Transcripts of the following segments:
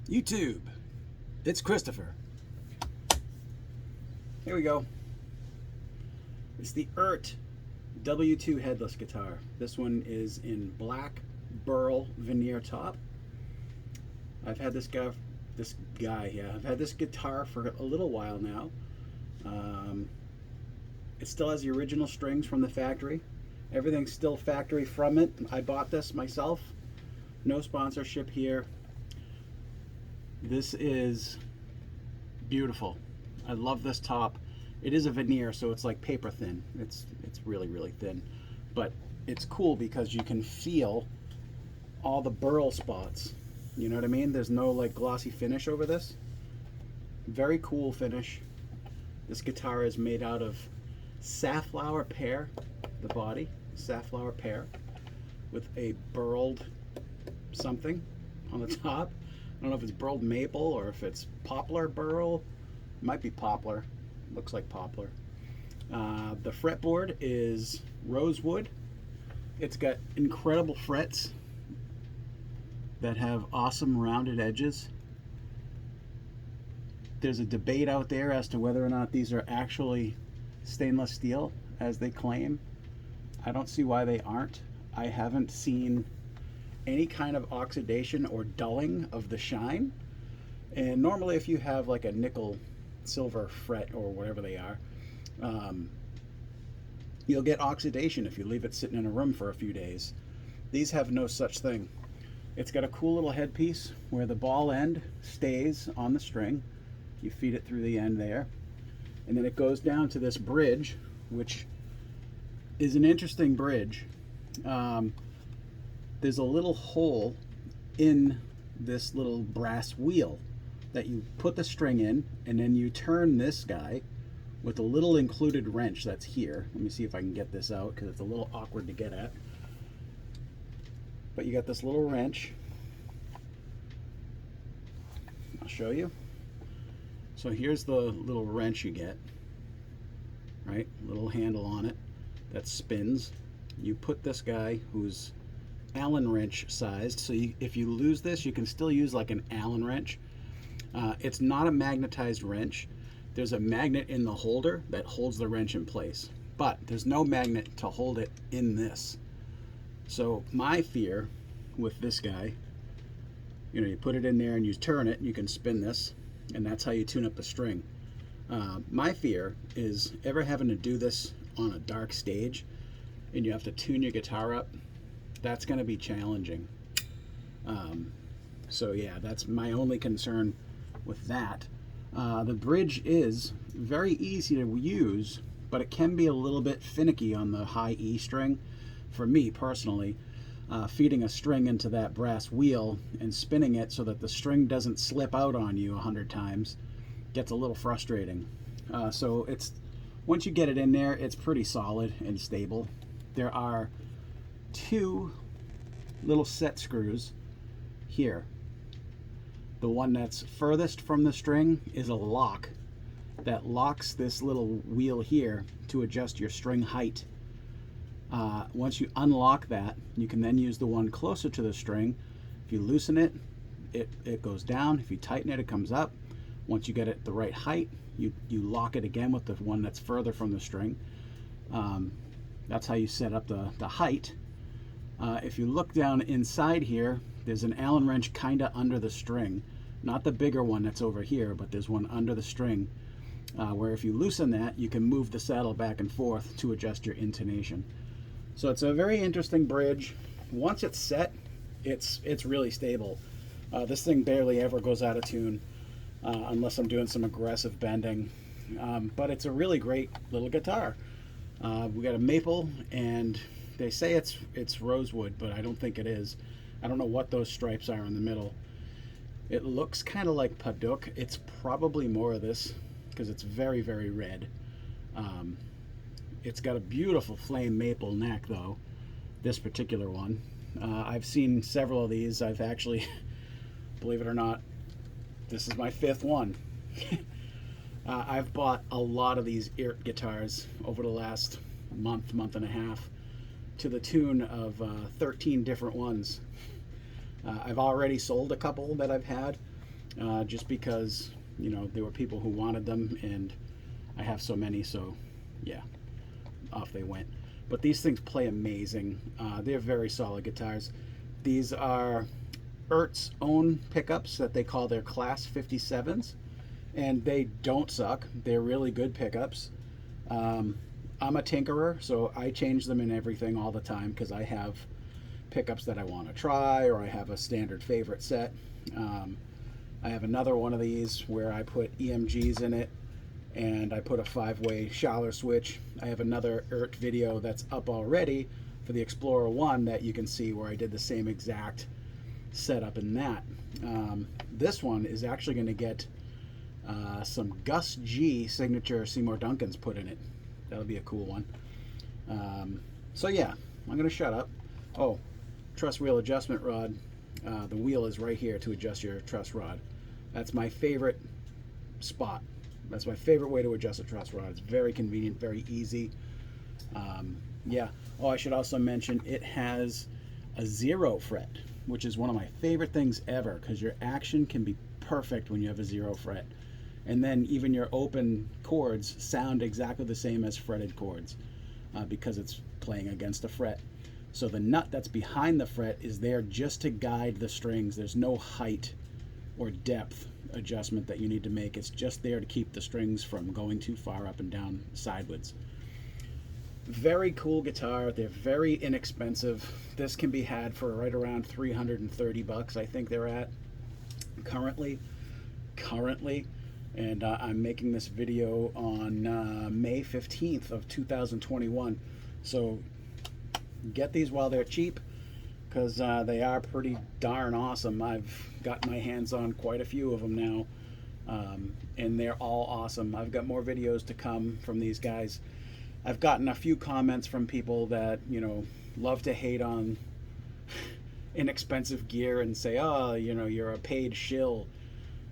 YouTube, it's Christopher. Here we go. It's the Eart W2 headless guitar. This one is in black burl veneer top. I've had this guitar for a little while now. It still has the original strings from the factory. Everything's still factory from it. I bought this myself. No sponsorship here. This is beautiful. I love this top. It is a veneer, so it's like paper thin. It's really, really thin. But it's cool because you can feel all the burl spots. You know what I mean? There's no like glossy finish over this. Very cool finish. This guitar is made out of safflower pear, the body, safflower pear, with a burled something on the top. I don't know if it's burled maple or if it's poplar burl. It might be poplar. Looks like poplar. The fretboard is rosewood. It's got incredible frets that have awesome rounded edges. There's a debate out there as to whether or not these are actually stainless steel, as they claim. I don't see why they aren't. I haven't seen any kind of oxidation or dulling of the shine. And normally if you have like a nickel silver fret or whatever they are, you'll get oxidation if you leave it sitting in a room for a few days. These have no such thing. It's got a cool little headpiece where the ball end stays on the string. You feed it through the end there, and then it goes down to this bridge, which is an interesting bridge. There's a little hole in this little brass wheel that you put the string in, and then you turn this guy with a little included wrench that's here. Let me see if I can get this out because it's a little awkward to get at. But you got this little wrench. I'll show you. So here's the little wrench you get, right? Little handle on it that spins. You put this guy, who's Allen wrench sized, so if you lose this, you can still use like an Allen wrench. It's not a magnetized wrench. There's a magnet in the holder that holds the wrench in place, but there's no magnet to hold it in this. So my fear with this guy, you know, you put it in there and you turn it, and you can spin this, and that's how you tune up the string. My fear is ever having to do this on a dark stage and you have to tune your guitar up. That's going to be challenging. So yeah, that's my only concern with that. The bridge is very easy to use, but it can be a little bit finicky on the high E string. For me personally, feeding a string into that brass wheel and spinning it so that the string doesn't slip out on you 100 times gets a little frustrating. So it's, once you get it in there, it's pretty solid and stable. There are two little set screws here. The one that's furthest from the string is a lock that locks this little wheel here to adjust your string height. Once you unlock that, you can then use the one closer to the string. If you loosen it, it goes down. If you tighten it, it comes up. Once you get it the right height, you lock it again with the one that's further from the string. That's how you set up the height. If you look down inside here, there's an Allen wrench kind of under the string. Not the bigger one that's over here, but there's one under the string where if you loosen that, you can move the saddle back and forth to adjust your intonation. So it's a very interesting bridge. Once it's set, it's really stable. This thing barely ever goes out of tune unless I'm doing some aggressive bending. But it's a really great little guitar. We got a maple, and they say it's rosewood, but I don't think it is. I don't know what those stripes are in the middle. It looks kind of like Paduk. It's probably more of this because it's very, very red. It's got a beautiful flame maple neck though, this particular one. I've seen several of these. I've actually, believe it or not, this is my 5th one. I've bought a lot of these Eart guitars over the last month and a half to the tune of 13 different ones. I've already sold a couple that I've had, just because, you know, there were people who wanted them, and I have so many, so yeah, off they went. But these things play amazing. They're very solid guitars. These are Eart's own pickups that they call their Class 57s, and they don't suck. They're really good pickups. I'm a tinkerer, so I change them in everything all the time because I have pickups that I want to try, or I have a standard favorite set. I have another one of these where I put EMGs in it, and I put a 5-way Schaller switch. I have another Eart video that's up already for the Explorer 1 that you can see where I did the same exact setup in that. This one is actually going to get some Gus G signature Seymour Duncans put in it. That'll be a cool one. So yeah, I'm going to shut up. Oh, truss wheel adjustment rod. The wheel is right here to adjust your truss rod. That's my favorite spot. That's my favorite way to adjust a truss rod. It's very convenient, very easy. Yeah. Oh, I should also mention it has a 0 fret, which is one of my favorite things ever, because your action can be perfect when you have a 0 fret. And then even your open chords sound exactly the same as fretted chords because it's playing against a fret. So the nut that's behind the fret is there just to guide the strings. There's no height or depth adjustment that you need to make. It's just there to keep the strings from going too far up and down sideways. Very cool guitar. They're very inexpensive. This can be had for right around 330 bucks, I think they're at currently. And I'm making this video on May 15th of 2021. So get these while they're cheap, because they are pretty darn awesome. I've got my hands on quite a few of them now, and they're all awesome. I've got more videos to come from these guys. I've gotten a few comments from people that, you know, love to hate on inexpensive gear and say, oh, you know, you're a paid shill.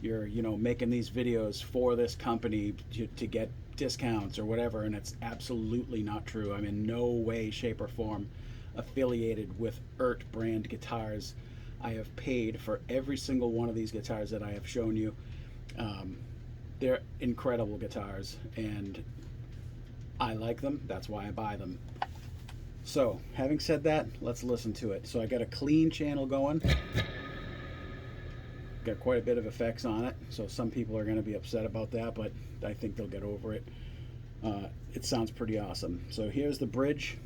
You're, you know, making these videos for this company to get discounts or whatever, and it's absolutely not true. I'm in no way, shape, or form affiliated with Eart brand guitars. I have paid for every single one of these guitars that I have shown you. They're incredible guitars, and I like them. That's why I buy them. So, having said that, let's listen to it. So I got a clean channel going. Got quite a bit of effects on it, so some people are going to be upset about that, but I think they'll get over it. It sounds pretty awesome. So here's the bridge.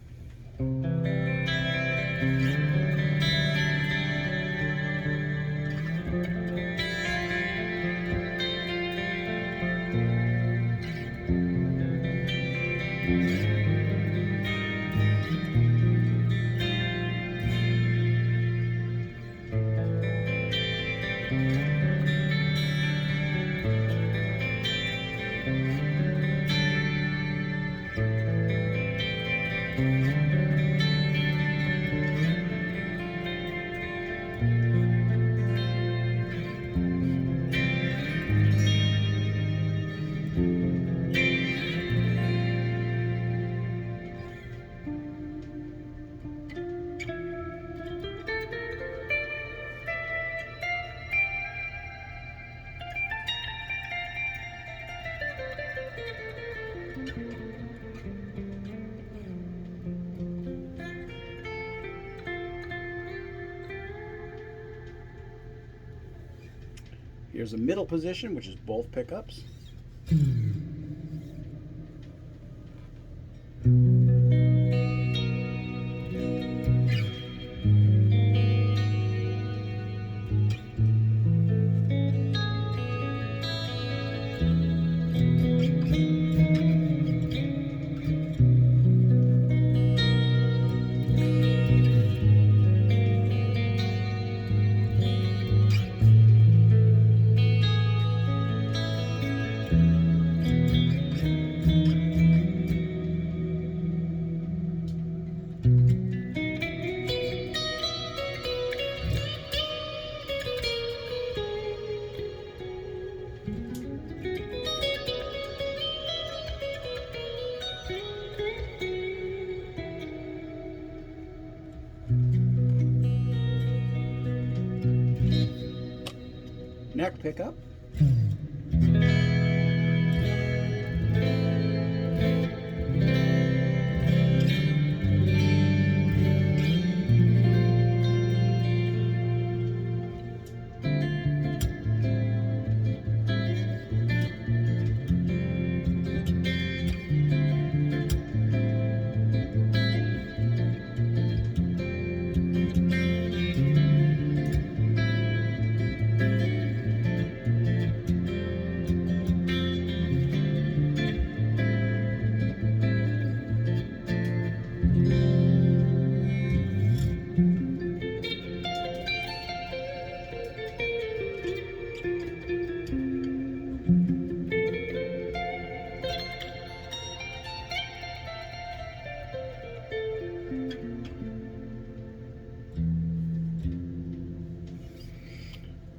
Here's a middle position, which is both pickups. Neck pickup.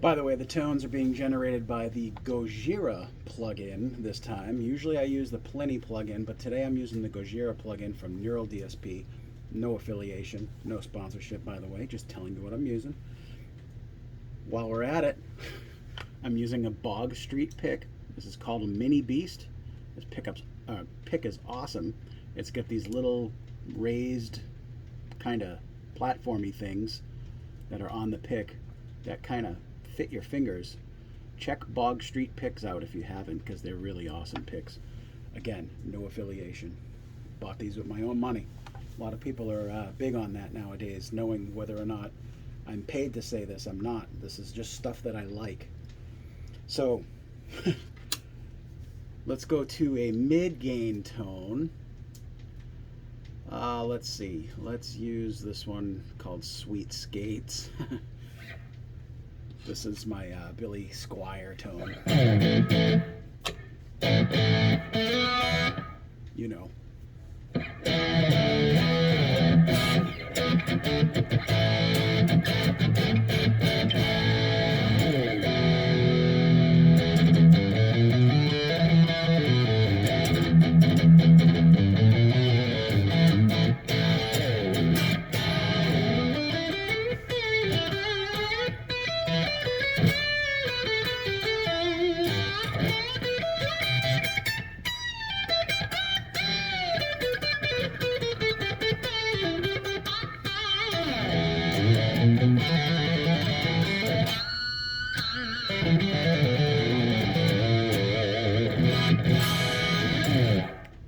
By the way, the tones are being generated by the Gojira plugin this time. Usually I use the Plenty plugin, but today I'm using the Gojira plugin from Neural DSP. No affiliation, no sponsorship, by the way, just telling you what I'm using. While we're at it, I'm using a Bog Street pick. This is called a Mini Beast. This pick is awesome. It's got these little raised kind of platformy things that are on the pick that kind of fit your fingers. Check Bog Street picks out if you haven't, because they're really awesome picks. Again, no affiliation. Bought these with my own money. A lot of people are big on that nowadays, knowing whether or not I'm paid to say this. I'm not. This is just stuff that I like. So let's go to a mid-gain tone. Let's see. Let's use this one called Sweet Skates. This is my Billy Squier tone. You know.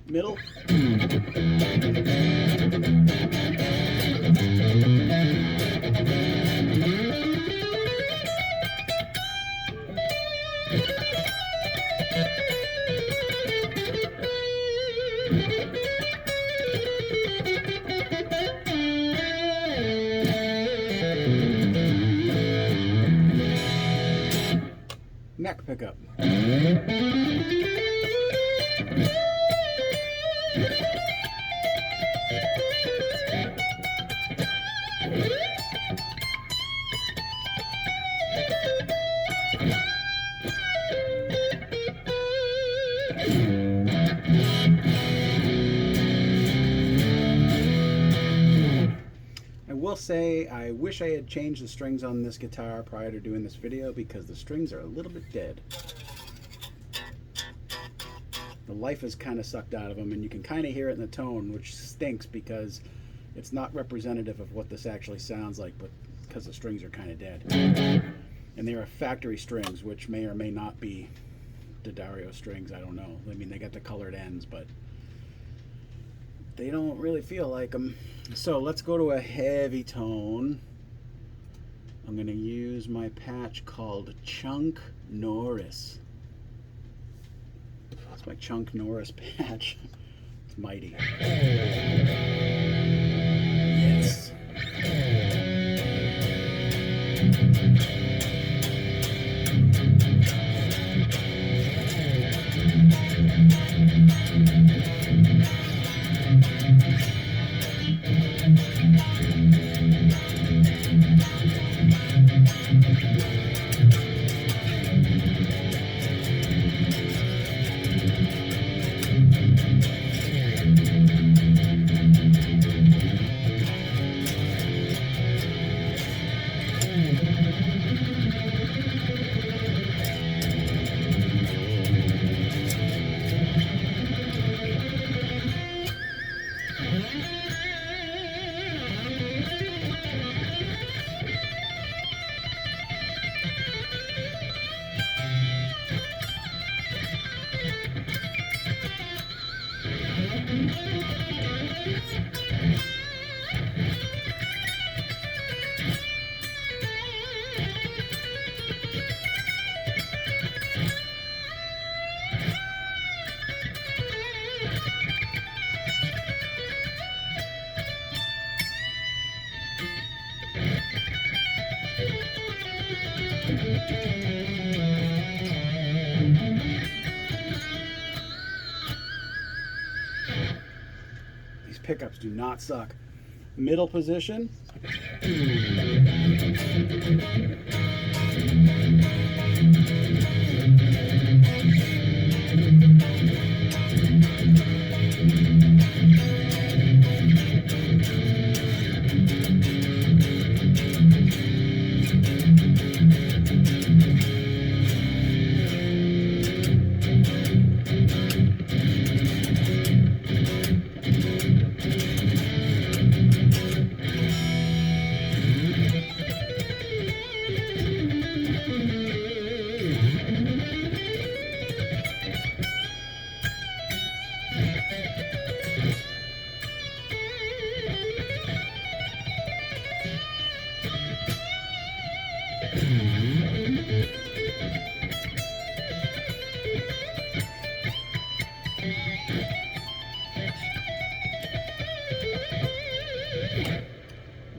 Middle. Neck pickup. I will say, I wish I had changed the strings on this guitar prior to doing this video, because the strings are a little bit dead. The life is kind of sucked out of them, and you can kind of hear it in the tone, which stinks because it's not representative of what this actually sounds like, but because the strings are kind of dead. And they are factory strings, which may or may not be D'Addario strings, I don't know. I mean, they got the colored ends, but they don't really feel like them. So let's go to a heavy tone. I'm going to use my patch called Chunk Norris. That's my Chunk Norris patch. It's mighty. Yes. pickups do not suck. Middle position.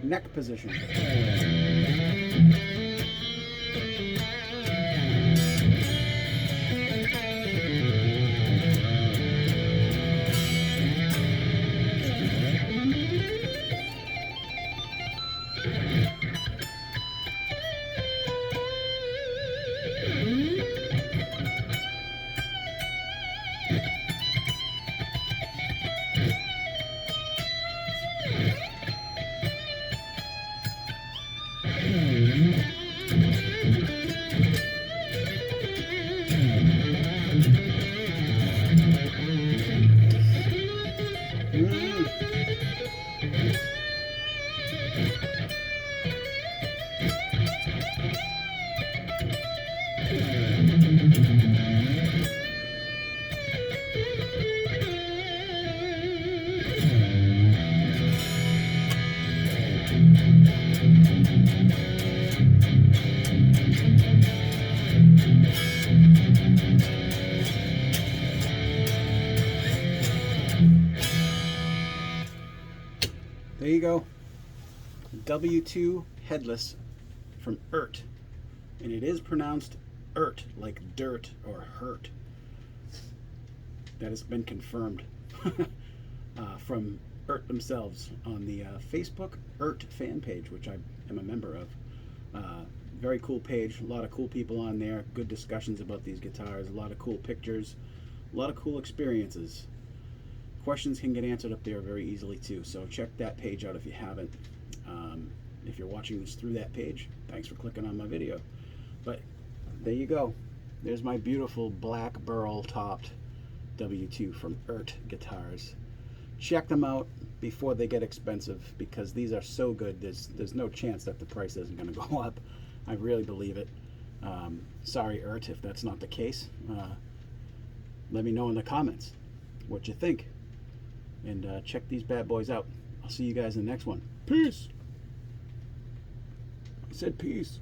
Neck position. There you go. W2 Headless from Eart. And it is pronounced Eart, like dirt or hurt. That has been confirmed from Eart themselves on the Facebook Eart fan page, which I am a member of. Very cool page, a lot of cool people on there, good discussions about these guitars, a lot of cool pictures, a lot of cool experiences. Questions can get answered up there very easily too, so check that page out if you haven't. If you're watching this through that page, thanks for clicking on my video. But there you go. There's my beautiful black burl topped W2 from Eart guitars. Check them out before they get expensive, because these are so good. There's no chance that the price isn't going to go up. I really believe it. Sorry, Eart, if that's not the case. Let me know in the comments what you think. And check these bad boys out. I'll see you guys in the next one. Peace. I said peace.